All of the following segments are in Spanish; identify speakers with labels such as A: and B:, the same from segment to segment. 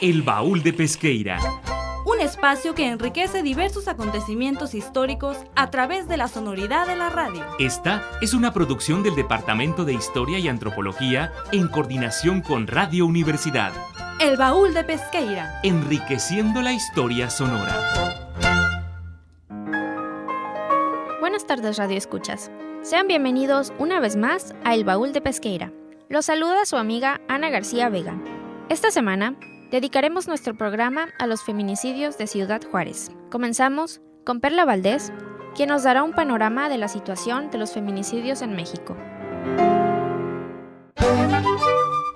A: El Baúl de Pesqueira.
B: Un espacio que enriquece diversos acontecimientos históricos a través de la sonoridad de la radio.
A: Esta es una producción del Departamento de Historia y Antropología en coordinación con Radio Universidad.
B: El Baúl de Pesqueira.
A: Enriqueciendo la historia sonora.
C: Buenas tardes, Radio Escuchas. Sean bienvenidos una vez más a El Baúl de Pesqueira. Los saluda su amiga Ana García Vega. Esta semana dedicaremos nuestro programa a los feminicidios de Ciudad Juárez. Comenzamos con Perla Valdés, quien nos dará un panorama de la situación de los feminicidios en México.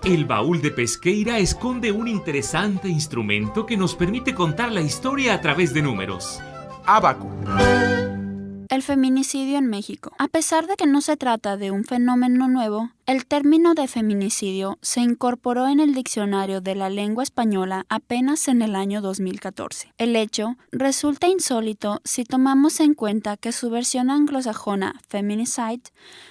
A: El Baúl de Pesqueira esconde un interesante instrumento que nos permite contar la historia a través de números.
D: Ábaco.
E: El feminicidio en México. A pesar de que no se trata de un fenómeno nuevo, el término de feminicidio se incorporó en el diccionario de la lengua española apenas en el año 2014. El hecho resulta insólito si tomamos en cuenta que su versión anglosajona, feminicide,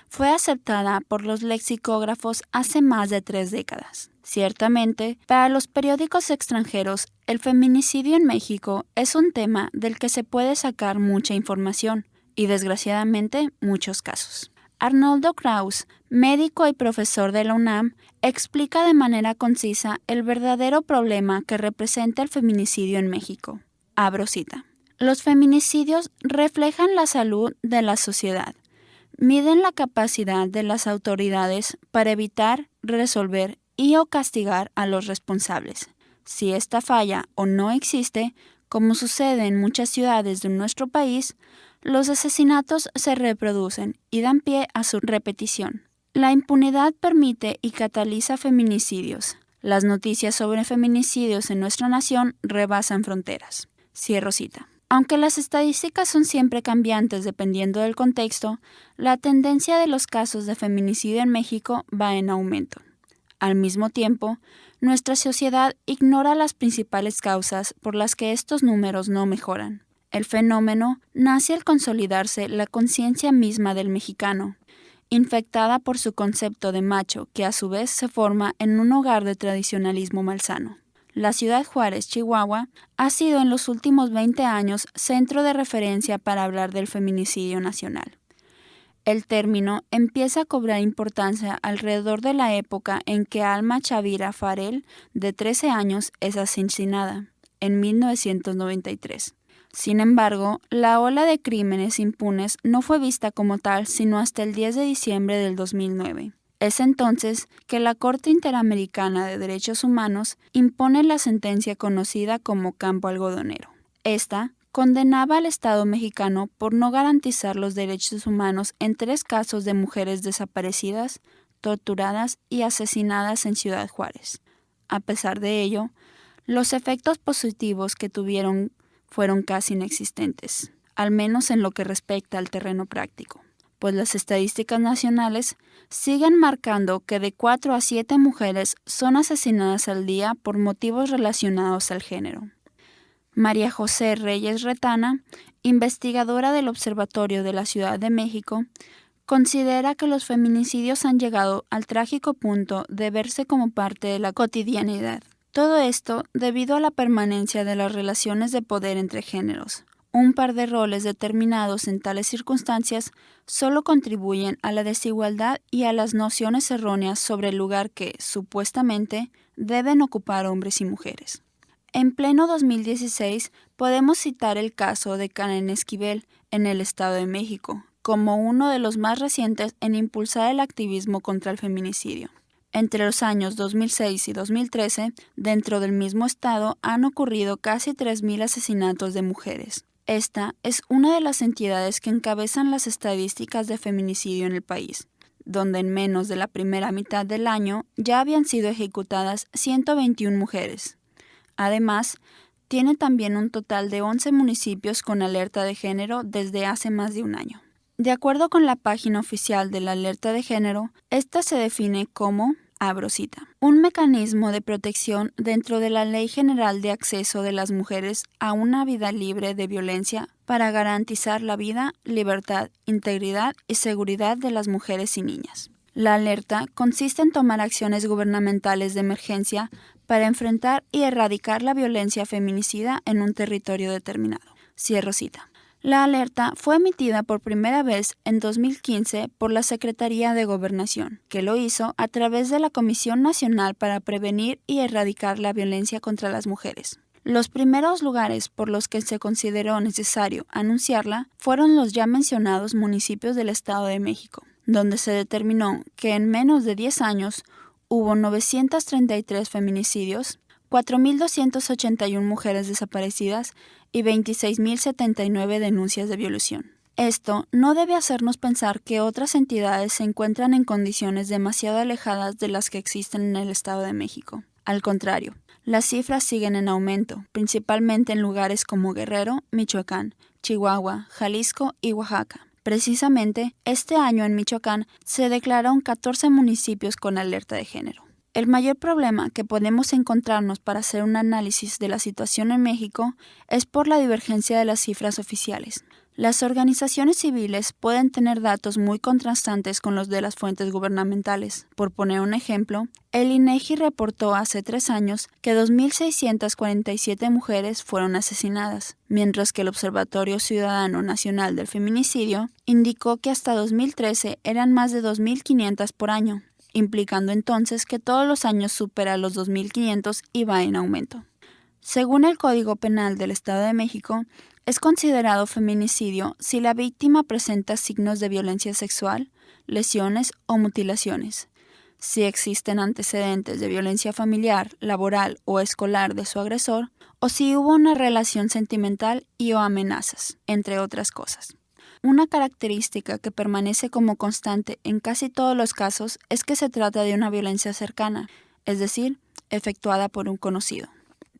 E: fue aceptada por los lexicógrafos hace más de 3 décadas. Ciertamente, para los periódicos extranjeros, el feminicidio en México es un tema del que se puede sacar mucha información, y desgraciadamente muchos casos. Arnoldo Kraus, médico y profesor de la UNAM, explica de manera concisa el verdadero problema que representa el feminicidio en México. Abro cita. Los feminicidios reflejan la salud de la sociedad, miden la capacidad de las autoridades para evitar, resolver y o castigar a los responsables. Si esta falla o no existe, como sucede en muchas ciudades de nuestro país, los asesinatos se reproducen y dan pie a su repetición. La impunidad permite y cataliza feminicidios. Las noticias sobre feminicidios en nuestra nación rebasan fronteras. Cierro cita. Aunque las estadísticas son siempre cambiantes dependiendo del contexto, la tendencia de los casos de feminicidio en México va en aumento. Al mismo tiempo, nuestra sociedad ignora las principales causas por las que estos números no mejoran. El fenómeno nace al consolidarse la conciencia misma del mexicano, infectada por su concepto de macho que a su vez se forma en un hogar de tradicionalismo malsano. La ciudad Juárez, Chihuahua, ha sido en los últimos 20 años centro de referencia para hablar del feminicidio nacional. El término empieza a cobrar importancia alrededor de la época en que Alma Chavira Farell, de 13 años, es asesinada, en 1993. Sin embargo, la ola de crímenes impunes no fue vista como tal sino hasta el 10 de diciembre del 2009. Es entonces que la Corte Interamericana de Derechos Humanos impone la sentencia conocida como Campo Algodonero. Esta condenaba al Estado mexicano por no garantizar los derechos humanos en 3 casos de mujeres desaparecidas, torturadas y asesinadas en Ciudad Juárez. A pesar de ello, los efectos positivos que tuvieron fueron casi inexistentes, al menos en lo que respecta al terreno práctico, pues las estadísticas nacionales siguen marcando que de 4 a 7 mujeres son asesinadas al día por motivos relacionados al género. María José Reyes Retana, investigadora del Observatorio de la Ciudad de México, considera que los feminicidios han llegado al trágico punto de verse como parte de la cotidianidad. Todo esto debido a la permanencia de las relaciones de poder entre géneros. Un par de roles determinados en tales circunstancias solo contribuyen a la desigualdad y a las nociones erróneas sobre el lugar que, supuestamente, deben ocupar hombres y mujeres. En pleno 2016 podemos citar el caso de Karen Esquivel en el Estado de México, como uno de los más recientes en impulsar el activismo contra el feminicidio. Entre los años 2006 y 2013, dentro del mismo estado han ocurrido casi 3.000 asesinatos de mujeres. Esta es una de las entidades que encabezan las estadísticas de feminicidio en el país, donde en menos de la primera mitad del año ya habían sido ejecutadas 121 mujeres. Además, tiene también un total de 11 municipios con alerta de género desde hace más de un año. De acuerdo con la página oficial de la alerta de género, esta se define como, abro cita, un mecanismo de protección dentro de la Ley General de Acceso de las Mujeres a una vida libre de violencia para garantizar la vida, libertad, integridad y seguridad de las mujeres y niñas. La alerta consiste en tomar acciones gubernamentales de emergencia para enfrentar y erradicar la violencia feminicida en un territorio determinado. Cierro cita. La alerta fue emitida por primera vez en 2015 por la Secretaría de Gobernación, que lo hizo a través de la Comisión Nacional para Prevenir y Erradicar la Violencia contra las Mujeres. Los primeros lugares por los que se consideró necesario anunciarla fueron los ya mencionados municipios del Estado de México, donde se determinó que en menos de 10 años hubo 933 feminicidios, 4.281 mujeres desaparecidas y 26.079 denuncias de violación. Esto no debe hacernos pensar que otras entidades se encuentran en condiciones demasiado alejadas de las que existen en el Estado de México. Al contrario, las cifras siguen en aumento, principalmente en lugares como Guerrero, Michoacán, Chihuahua, Jalisco y Oaxaca. Precisamente, este año en Michoacán se declararon 14 municipios con alerta de género. El mayor problema que podemos encontrarnos para hacer un análisis de la situación en México es por la divergencia de las cifras oficiales. Las organizaciones civiles pueden tener datos muy contrastantes con los de las fuentes gubernamentales. Por poner un ejemplo, el INEGI reportó hace 3 años que 2.647 mujeres fueron asesinadas, mientras que el Observatorio Ciudadano Nacional del Feminicidio indicó que hasta 2013 eran más de 2.500 por año, implicando entonces que todos los años supera los 2.500 y va en aumento. Según el Código Penal del Estado de México, es considerado feminicidio si la víctima presenta signos de violencia sexual, lesiones o mutilaciones, si existen antecedentes de violencia familiar, laboral o escolar de su agresor, o si hubo una relación sentimental y o amenazas, entre otras cosas. Una característica que permanece como constante en casi todos los casos es que se trata de una violencia cercana, es decir, efectuada por un conocido.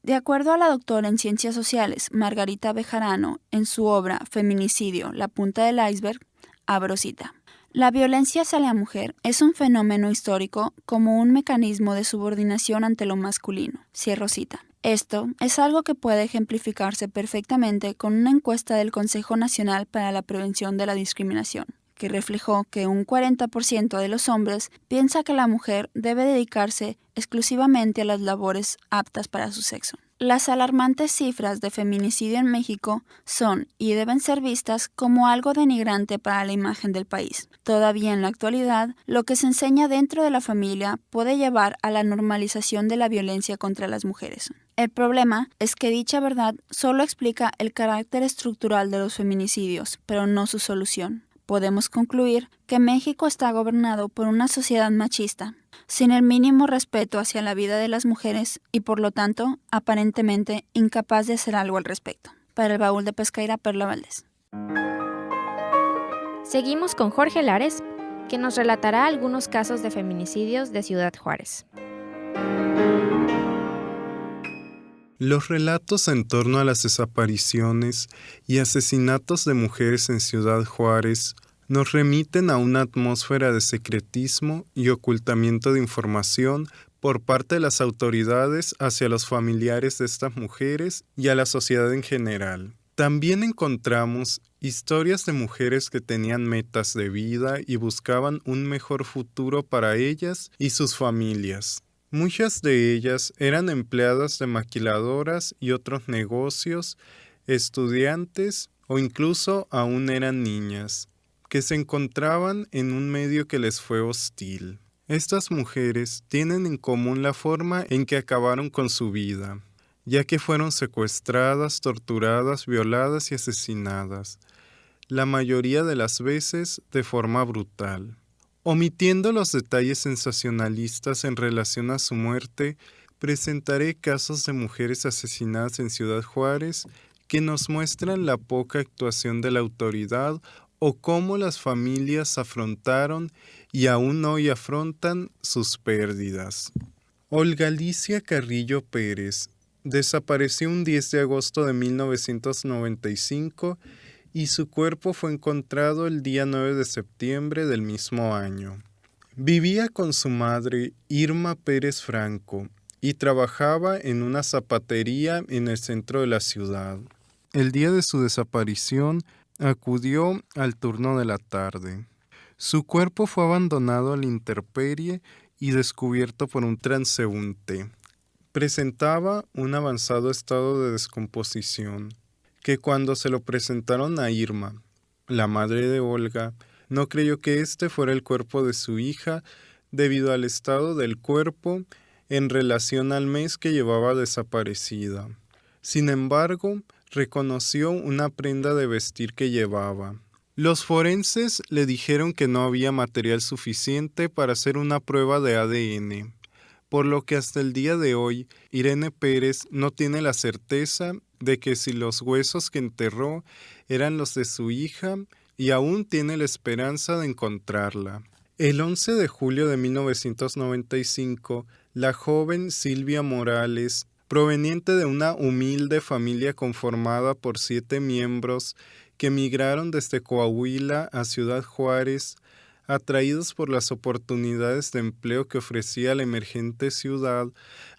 E: De acuerdo a la doctora en Ciencias Sociales Margarita Bejarano, en su obra Feminicidio, la punta del iceberg, abro cita. La violencia hacia la mujer es un fenómeno histórico como un mecanismo de subordinación ante lo masculino. Cierro cita. Esto es algo que puede ejemplificarse perfectamente con una encuesta del Consejo Nacional para la Prevención de la Discriminación, que reflejó que un 40% de los hombres piensa que la mujer debe dedicarse exclusivamente a las labores aptas para su sexo. Las alarmantes cifras de feminicidio en México son y deben ser vistas como algo denigrante para la imagen del país. Todavía en la actualidad, lo que se enseña dentro de la familia puede llevar a la normalización de la violencia contra las mujeres. El problema es que dicha verdad solo explica el carácter estructural de los feminicidios, pero no su solución. Podemos concluir que México está gobernado por una sociedad machista, sin el mínimo respeto hacia la vida de las mujeres y por lo tanto, aparentemente, incapaz de hacer algo al respecto. Para el Baúl de Pesqueira, Perla Valdés.
C: Seguimos con Jorge Lares, que nos relatará algunos casos de feminicidios de Ciudad Juárez.
D: Los relatos en torno a las desapariciones y asesinatos de mujeres en Ciudad Juárez nos remiten a una atmósfera de secretismo y ocultamiento de información por parte de las autoridades hacia los familiares de estas mujeres y a la sociedad en general. También encontramos historias de mujeres que tenían metas de vida y buscaban un mejor futuro para ellas y sus familias. Muchas de ellas eran empleadas de maquiladoras y otros negocios, estudiantes o incluso aún eran niñas, que se encontraban en un medio que les fue hostil. Estas mujeres tienen en común la forma en que acabaron con su vida, ya que fueron secuestradas, torturadas, violadas y asesinadas, la mayoría de las veces de forma brutal. Omitiendo los detalles sensacionalistas en relación a su muerte, presentaré casos de mujeres asesinadas en Ciudad Juárez que nos muestran la poca actuación de la autoridad o cómo las familias afrontaron y aún hoy afrontan sus pérdidas. Olga Alicia Carrillo Pérez desapareció un 10 de agosto de 1995 y su cuerpo fue encontrado el día 9 de septiembre del mismo año. Vivía con su madre, Irma Pérez Franco, y trabajaba en una zapatería en el centro de la ciudad. El día de su desaparición, acudió al turno de la tarde. Su cuerpo fue abandonado a la intemperie y descubierto por un transeúnte. Presentaba un avanzado estado de descomposición, que cuando se lo presentaron a Irma, la madre de Olga, no creyó que este fuera el cuerpo de su hija debido al estado del cuerpo en relación al mes que llevaba desaparecida. Sin embargo, reconoció una prenda de vestir que llevaba. Los forenses le dijeron que no había material suficiente para hacer una prueba de ADN, por lo que hasta el día de hoy Irene Pérez no tiene la certeza de que si los huesos que enterró eran los de su hija y aún tiene la esperanza de encontrarla. El 11 de julio de 1995, la joven Silvia Morales, proveniente de una humilde familia conformada por 7 miembros que emigraron desde Coahuila a Ciudad Juárez, atraídos por las oportunidades de empleo que ofrecía la emergente ciudad,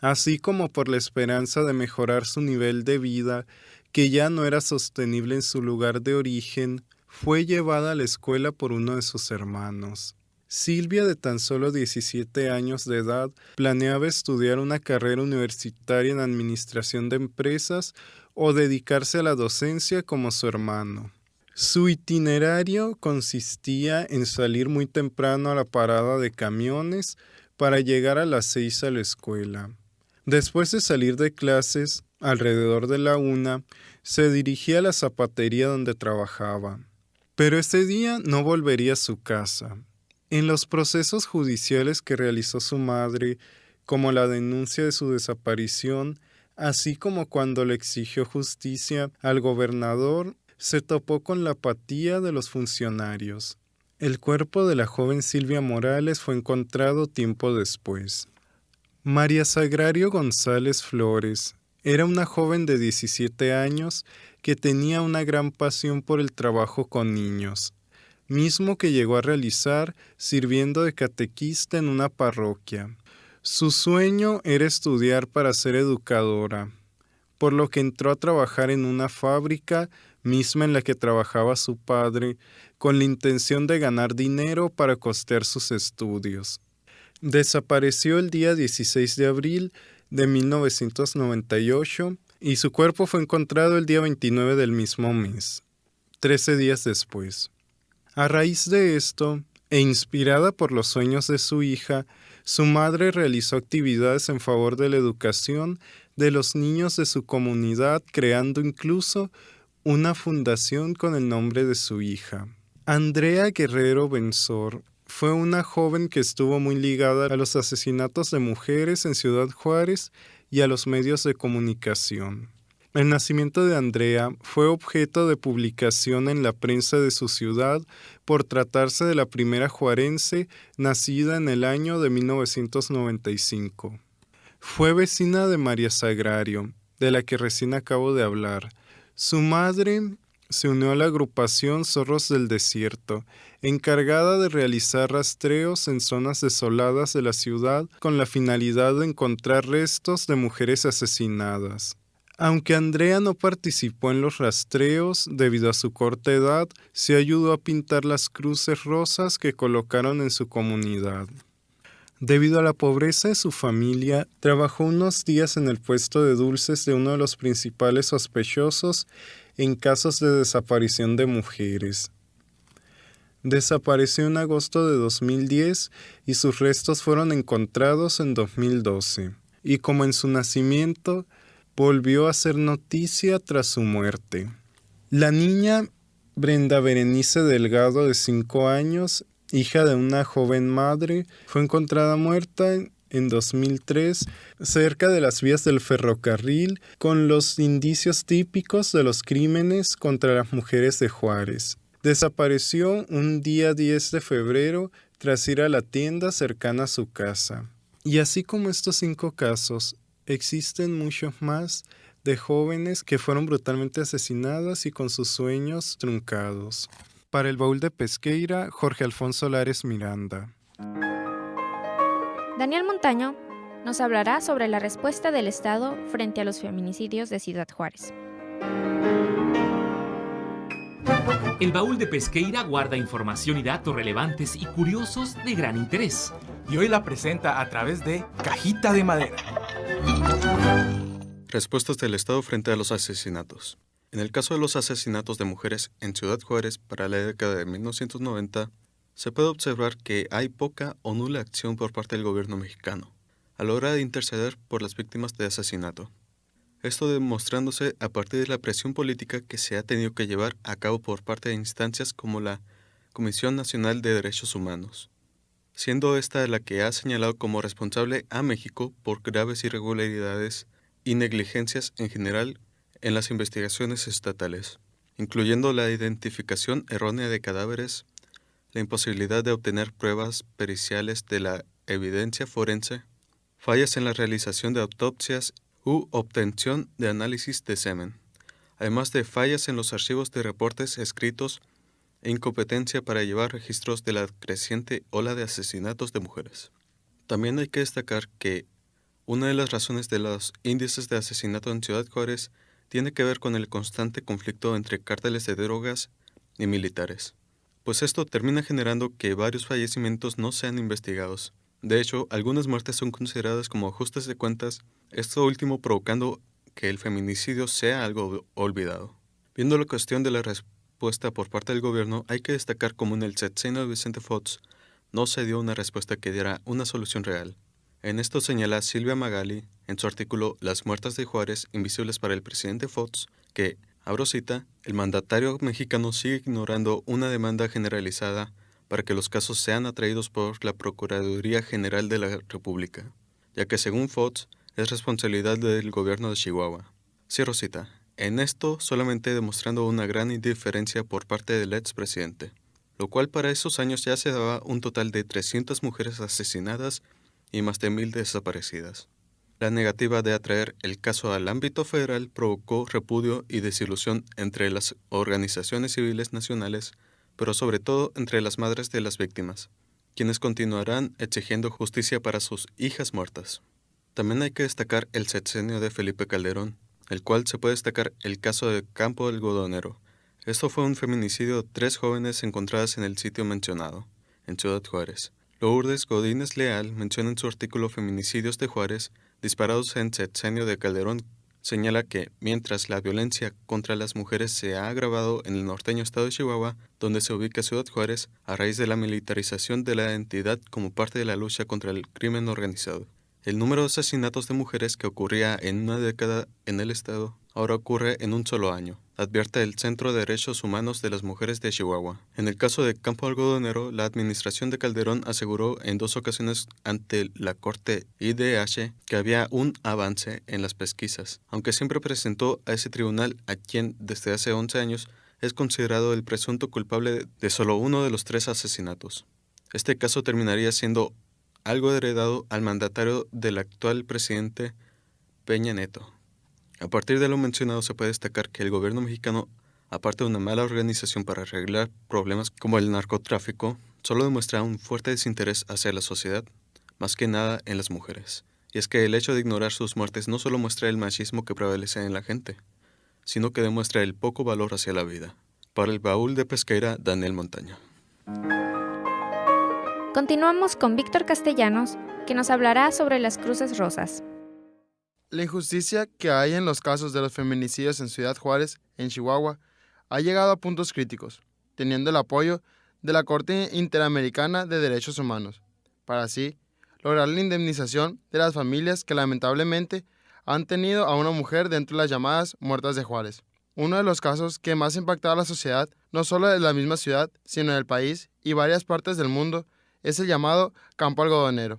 D: así como por la esperanza de mejorar su nivel de vida, que ya no era sostenible en su lugar de origen, fue llevada a la escuela por uno de sus hermanos. Silvia, de tan solo 17 años de edad, planeaba estudiar una carrera universitaria en administración de empresas o dedicarse a la docencia como su hermano. Su itinerario consistía en salir muy temprano a la parada de camiones para llegar a las 6 a la escuela. Después de salir de clases, alrededor de la 1, se dirigía a la zapatería donde trabajaba. Pero ese día no volvería a su casa. En los procesos judiciales que realizó su madre, como la denuncia de su desaparición, así como cuando le exigió justicia al gobernador, se topó con la apatía de los funcionarios. El cuerpo de la joven Silvia Morales fue encontrado tiempo después. María Sagrario González Flores era una joven de 17 años que tenía una gran pasión por el trabajo con niños, mismo que llegó a realizar sirviendo de catequista en una parroquia. Su sueño era estudiar para ser educadora, por lo que entró a trabajar en una fábrica misma en la que trabajaba su padre, con la intención de ganar dinero para costear sus estudios. Desapareció el día 16 de abril de 1998 y su cuerpo fue encontrado el día 29 del mismo mes, 13 días después. A raíz de esto, e inspirada por los sueños de su hija, su madre realizó actividades en favor de la educación de los niños de su comunidad, creando incluso una fundación con el nombre de su hija. Andrea Guerrero Benzor fue una joven que estuvo muy ligada a los asesinatos de mujeres en Ciudad Juárez y a los medios de comunicación. El nacimiento de Andrea fue objeto de publicación en la prensa de su ciudad por tratarse de la primera juarense nacida en el año de 1995. Fue vecina de María Sagrario, de la que recién acabo de hablar. Su madre se unió a la agrupación Zorros del Desierto, encargada de realizar rastreos en zonas desoladas de la ciudad con la finalidad de encontrar restos de mujeres asesinadas. Aunque Andrea no participó en los rastreos debido a su corta edad, sí ayudó a pintar las cruces rosas que colocaron en su comunidad. Debido a la pobreza de su familia, trabajó unos días en el puesto de dulces de uno de los principales sospechosos en casos de desaparición de mujeres. Desapareció en agosto de 2010 y sus restos fueron encontrados en 2012. Y como en su nacimiento, volvió a ser noticia tras su muerte. La niña Brenda Berenice Delgado, de 5 años, hija de una joven madre, fue encontrada muerta en 2003 cerca de las vías del ferrocarril con los indicios típicos de los crímenes contra las mujeres de Juárez. Desapareció un día 10 de febrero tras ir a la tienda cercana a su casa. Y así como estos 5 casos, existen muchos más de jóvenes que fueron brutalmente asesinadas y con sus sueños truncados. Para el Baúl de Pesqueira, Jorge Alfonso Lares Miranda.
C: Daniel Montaño nos hablará sobre la respuesta del Estado frente a los feminicidios de Ciudad Juárez.
A: El baúl de Pesqueira guarda información y datos relevantes y curiosos de gran interés.
F: Y hoy la presenta a través de Cajita de Madera.
G: Respuestas del Estado frente a los asesinatos. En el caso de los asesinatos de mujeres en Ciudad Juárez para la década de 1990, se puede observar que hay poca o nula acción por parte del gobierno mexicano a la hora de interceder por las víctimas de asesinato. Esto demostrándose a partir de la presión política que se ha tenido que llevar a cabo por parte de instancias como la Comisión Nacional de Derechos Humanos, siendo esta la que ha señalado como responsable a México por graves irregularidades y negligencias en general en las investigaciones estatales, incluyendo la identificación errónea de cadáveres, la imposibilidad de obtener pruebas periciales de la evidencia forense, fallas en la realización de autopsias u obtención de análisis de semen, además de fallas en los archivos de reportes escritos e incompetencia para llevar registros de la creciente ola de asesinatos de mujeres. También hay que destacar que una de las razones de los índices de asesinato en Ciudad Juárez tiene que ver con el constante conflicto entre cárteles de drogas y militares, pues esto termina generando que varios fallecimientos no sean investigados. De hecho, algunas muertes son consideradas como ajustes de cuentas, esto último provocando que el feminicidio sea algo olvidado. Viendo la cuestión de la respuesta por parte del gobierno, hay que destacar cómo en el sexenio de Vicente Fox no se dio una respuesta que diera una solución real. En esto señala Silvia Magali, en su artículo Las muertas de Juárez, invisibles para el presidente Fox, que, abro cita, el mandatario mexicano sigue ignorando una demanda generalizada para que los casos sean atraídos por la Procuraduría General de la República, ya que según Fox es responsabilidad del gobierno de Chihuahua. Cierro cita. En esto solamente demostrando una gran indiferencia por parte del expresidente, lo cual para esos años ya se daba un total de 300 mujeres asesinadas y más de 1,000 desaparecidas. La negativa de atraer el caso al ámbito federal provocó repudio y desilusión entre las organizaciones civiles nacionales, pero sobre todo entre las madres de las víctimas, quienes continuarán exigiendo justicia para sus hijas muertas. También hay que destacar el sexenio de Felipe Calderón, el cual se puede destacar el caso de Campo Algodonero. Esto fue un feminicidio de 3 jóvenes encontradas en el sitio mencionado, en Ciudad Juárez. Lourdes Godínez Leal menciona en su artículo Feminicidios de Juárez, disparados en sexenio de Calderón, señala que, mientras la violencia contra las mujeres se ha agravado en el norteño estado de Chihuahua, donde se ubica Ciudad Juárez, a raíz de la militarización de la entidad como parte de la lucha contra el crimen organizado. El número de asesinatos de mujeres que ocurría en una década en el estado, ahora ocurre en un solo año, advierte el Centro de Derechos Humanos de las Mujeres de Chihuahua. En el caso de Campo Algodonero, la administración de Calderón aseguró en 2 ocasiones ante la Corte IDH que había un avance en las pesquisas, aunque siempre presentó a ese tribunal a quien, desde hace 11 años, es considerado el presunto culpable de solo uno de los 3 asesinatos. Este caso terminaría siendo algo heredado al mandatario del actual presidente Peña Nieto. A partir de lo mencionado se puede destacar que el gobierno mexicano, aparte de una mala organización para arreglar problemas como el narcotráfico, solo demuestra un fuerte desinterés hacia la sociedad, más que nada en las mujeres. Y es que el hecho de ignorar sus muertes no solo muestra el machismo que prevalece en la gente, sino que demuestra el poco valor hacia la vida. Para el baúl de Pesqueira, Daniel Montaño.
C: Continuamos con Víctor Castellanos, que nos hablará sobre las cruces rosas.
H: La injusticia que hay en los casos de los feminicidios en Ciudad Juárez, en Chihuahua, ha llegado a puntos críticos, teniendo el apoyo de la Corte Interamericana de Derechos Humanos, para así lograr la indemnización de las familias que lamentablemente han tenido a una mujer dentro de las llamadas muertas de Juárez. Uno de los casos que más ha impactado a la sociedad, no solo de la misma ciudad, sino del país y varias partes del mundo, es el llamado Campo Algodonero,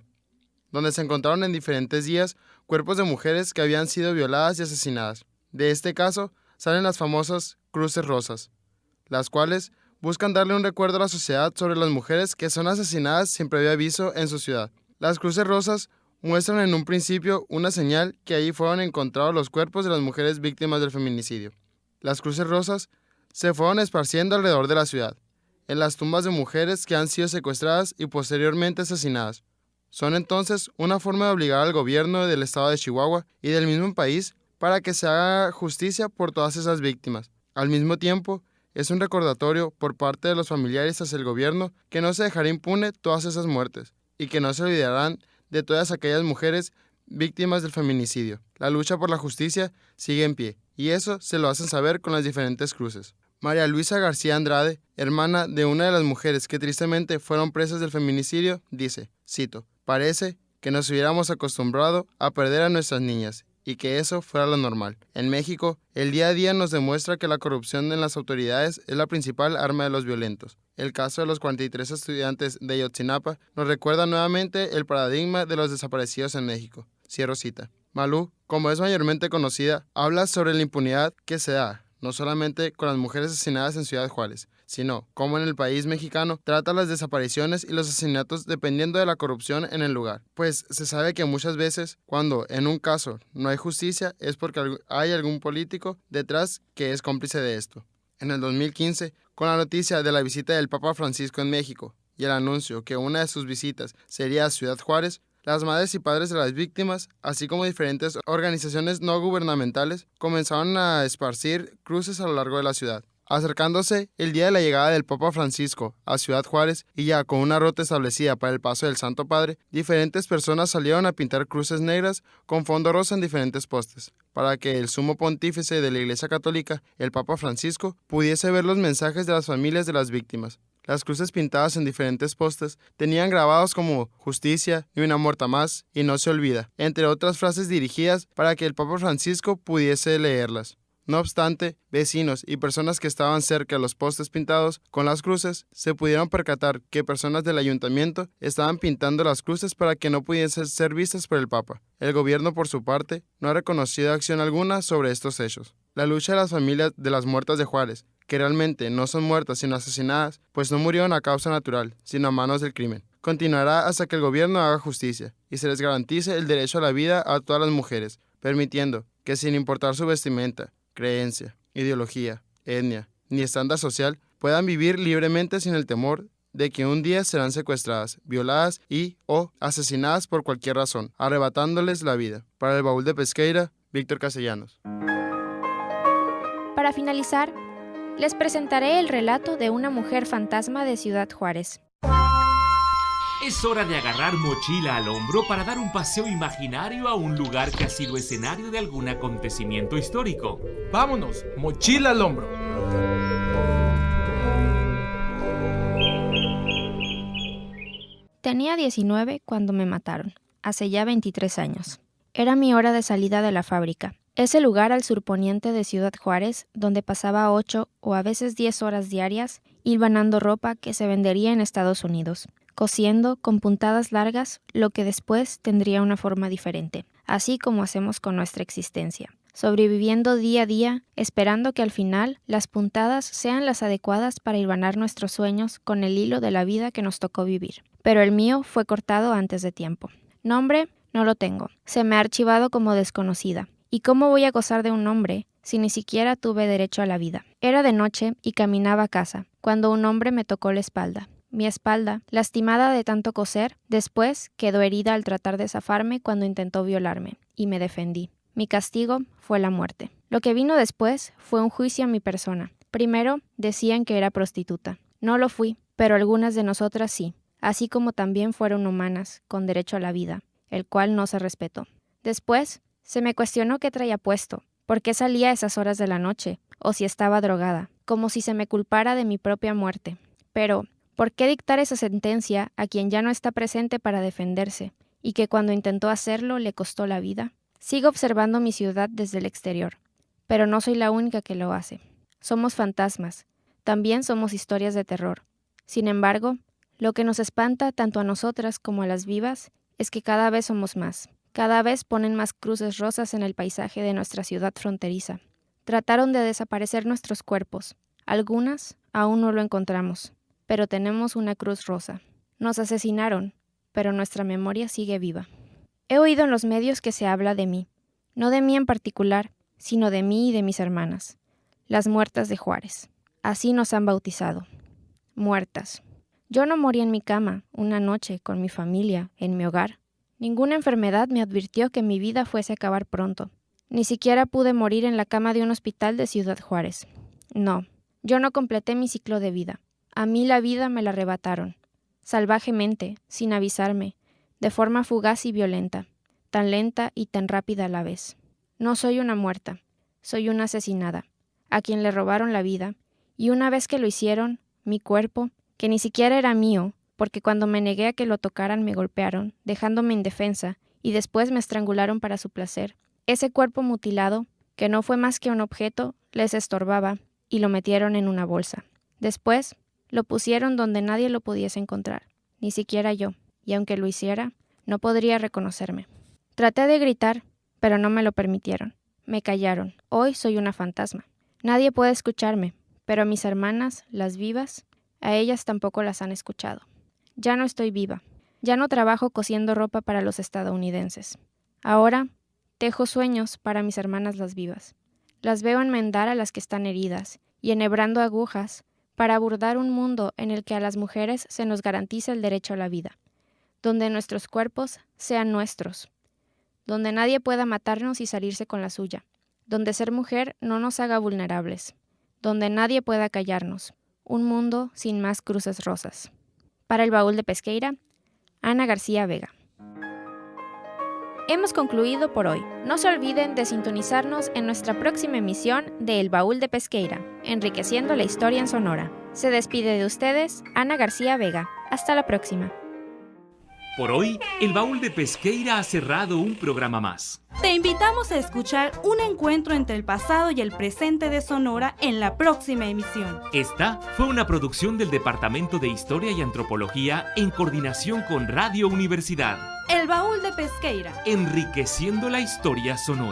H: donde se encontraron en diferentes días cuerpos de mujeres que habían sido violadas y asesinadas. De este caso salen las famosas cruces rosas, las cuales buscan darle un recuerdo a la sociedad sobre las mujeres que son asesinadas sin previo aviso en su ciudad. Las cruces rosas muestran en un principio una señal que allí fueron encontrados los cuerpos de las mujeres víctimas del feminicidio. Las cruces rosas se fueron esparciendo alrededor de la ciudad, en las tumbas de mujeres que han sido secuestradas y posteriormente asesinadas. Son entonces una forma de obligar al gobierno del estado de Chihuahua y del mismo país para que se haga justicia por todas esas víctimas. Al mismo tiempo, es un recordatorio por parte de los familiares hacia el gobierno que no se dejará impune todas esas muertes y que no se olvidarán de todas aquellas mujeres víctimas del feminicidio. La lucha por la justicia sigue en pie y eso se lo hacen saber con las diferentes cruces. María Luisa García Andrade, hermana de una de las mujeres que tristemente fueron presas del feminicidio, dice, cito, «Parece que nos hubiéramos acostumbrado a perder a nuestras niñas y que eso fuera lo normal. En México, el día a día nos demuestra que la corrupción en las autoridades es la principal arma de los violentos. El caso de los 43 estudiantes de Ayotzinapa nos recuerda nuevamente el paradigma de los desaparecidos en México». Cierro cita. Malú, como es mayormente conocida, habla sobre la impunidad que se da, no solamente con las mujeres asesinadas en Ciudad Juárez, sino cómo en el país mexicano trata las desapariciones y los asesinatos dependiendo de la corrupción en el lugar. Pues se sabe que muchas veces, cuando en un caso no hay justicia, es porque hay algún político detrás que es cómplice de esto. En el 2015, con la noticia de la visita del Papa Francisco en México y el anuncio que una de sus visitas sería a Ciudad Juárez, las madres y padres de las víctimas, así como diferentes organizaciones no gubernamentales, comenzaron a esparcir cruces a lo largo de la ciudad. Acercándose el día de la llegada del Papa Francisco a Ciudad Juárez y ya con una ruta establecida para el paso del Santo Padre, diferentes personas salieron a pintar cruces negras con fondo rosa en diferentes postes, para que el sumo pontífice de la Iglesia Católica, el Papa Francisco, pudiese ver los mensajes de las familias de las víctimas. Las cruces pintadas en diferentes postes tenían grabados como «Justicia» y «Una muerta más» y «No se olvida», entre otras frases dirigidas para que el Papa Francisco pudiese leerlas. No obstante, vecinos y personas que estaban cerca de los postes pintados con las cruces se pudieron percatar que personas del ayuntamiento estaban pintando las cruces para que no pudiesen ser vistas por el Papa. El gobierno, por su parte, no ha reconocido acción alguna sobre estos hechos. La lucha de las familias de las muertas de Juárez, que realmente no son muertas sino asesinadas, pues no murieron a causa natural, sino a manos del crimen, continuará hasta que el gobierno haga justicia y se les garantice el derecho a la vida a todas las mujeres, permitiendo que sin importar su vestimenta, creencia, ideología, etnia, ni estándar social, puedan vivir libremente sin el temor de que un día serán secuestradas, violadas y o asesinadas por cualquier razón, arrebatándoles la vida. Para el Baúl de Pesqueira, Víctor Castellanos.
C: Para finalizar, les presentaré el relato de una mujer fantasma de Ciudad Juárez.
A: Es hora de agarrar mochila al hombro para dar un paseo imaginario a un lugar que ha sido escenario de algún acontecimiento histórico.
F: Vámonos, mochila al hombro.
C: Tenía 19 cuando me mataron, hace ya 23 años. Era mi hora de salida de la fábrica. Ese lugar al surponiente de Ciudad Juárez, donde pasaba 8 o a veces 10 horas diarias hilvanando ropa que se vendería en Estados Unidos, cosiendo con puntadas largas lo que después tendría una forma diferente, así como hacemos con nuestra existencia, sobreviviendo día a día, esperando que al final las puntadas sean las adecuadas para hilvanar nuestros sueños con el hilo de la vida que nos tocó vivir. Pero el mío fue cortado antes de tiempo. Nombre, no lo tengo. Se me ha archivado como desconocida. ¿Y cómo voy a gozar de un nombre si ni siquiera tuve derecho a la vida? Era de noche y caminaba a casa, cuando un hombre me tocó la espalda. Mi espalda, lastimada de tanto coser, después quedó herida al tratar de zafarme cuando intentó violarme, y me defendí. Mi castigo fue la muerte. Lo que vino después fue un juicio a mi persona. Primero, decían que era prostituta. No lo fui, pero algunas de nosotras sí, así como también fueron humanas, con derecho a la vida, el cual no se respetó. Después, se me cuestionó qué traía puesto, por qué salía a esas horas de la noche, o si estaba drogada, como si se me culpara de mi propia muerte. Pero, ¿por qué dictar esa sentencia a quien ya no está presente para defenderse, y que cuando intentó hacerlo le costó la vida? Sigo observando mi ciudad desde el exterior, pero no soy la única que lo hace. Somos fantasmas, también somos historias de terror. Sin embargo, lo que nos espanta tanto a nosotras como a las vivas es que cada vez somos más. Cada vez ponen más cruces rosas en el paisaje de nuestra ciudad fronteriza. Trataron de desaparecer nuestros cuerpos. Algunas aún no lo encontramos, pero tenemos una cruz rosa. Nos asesinaron, pero nuestra memoria sigue viva. He oído en los medios que se habla de mí. No de mí en particular, sino de mí y de mis hermanas. Las muertas de Juárez. Así nos han bautizado. Muertas. Yo no morí en mi cama, una noche, con mi familia, en mi hogar. Ninguna enfermedad me advirtió que mi vida fuese a acabar pronto. Ni siquiera pude morir en la cama de un hospital de Ciudad Juárez. No, Yo no completé mi ciclo de vida. A mí la vida me la arrebataron, salvajemente, sin avisarme, de forma fugaz y violenta, tan lenta y tan rápida a la vez. No soy una muerta, soy una asesinada, a quien le robaron la vida, y una vez que lo hicieron, mi cuerpo, que ni siquiera era mío, porque cuando me negué a que lo tocaran me golpearon, dejándome indefensa, y después me estrangularon para su placer. Ese cuerpo mutilado, que no fue más que un objeto, les estorbaba, y lo metieron en una bolsa. Después, lo pusieron donde nadie lo pudiese encontrar, ni siquiera yo, y aunque lo hiciera, no podría reconocerme. Traté de gritar, pero no me lo permitieron. Me callaron. Hoy soy una fantasma. Nadie puede escucharme, pero a mis hermanas, las vivas, a ellas tampoco las han escuchado. Ya no estoy viva. Ya no trabajo cosiendo ropa para los estadounidenses. Ahora, tejo sueños para mis hermanas las vivas. Las veo enmendar a las que están heridas y enhebrando agujas para bordar un mundo en el que a las mujeres se nos garantiza el derecho a la vida, donde nuestros cuerpos sean nuestros, donde nadie pueda matarnos y salirse con la suya, donde ser mujer no nos haga vulnerables, donde nadie pueda callarnos, un mundo sin más cruces rosas. Para el Baúl de Pesqueira, Ana García Vega. Hemos concluido por hoy. No se olviden de sintonizarnos en nuestra próxima emisión de El Baúl de Pesqueira, enriqueciendo la historia en Sonora. Se despide de ustedes, Ana García Vega. Hasta la próxima.
A: Por hoy, El Baúl de Pesqueira ha cerrado un programa más.
B: Te invitamos a escuchar un encuentro entre el pasado y el presente de Sonora en la próxima emisión.
A: Esta fue una producción del Departamento de Historia y Antropología en coordinación con Radio Universidad.
B: El Baúl de Pesqueira.
A: Enriqueciendo la historia sonora.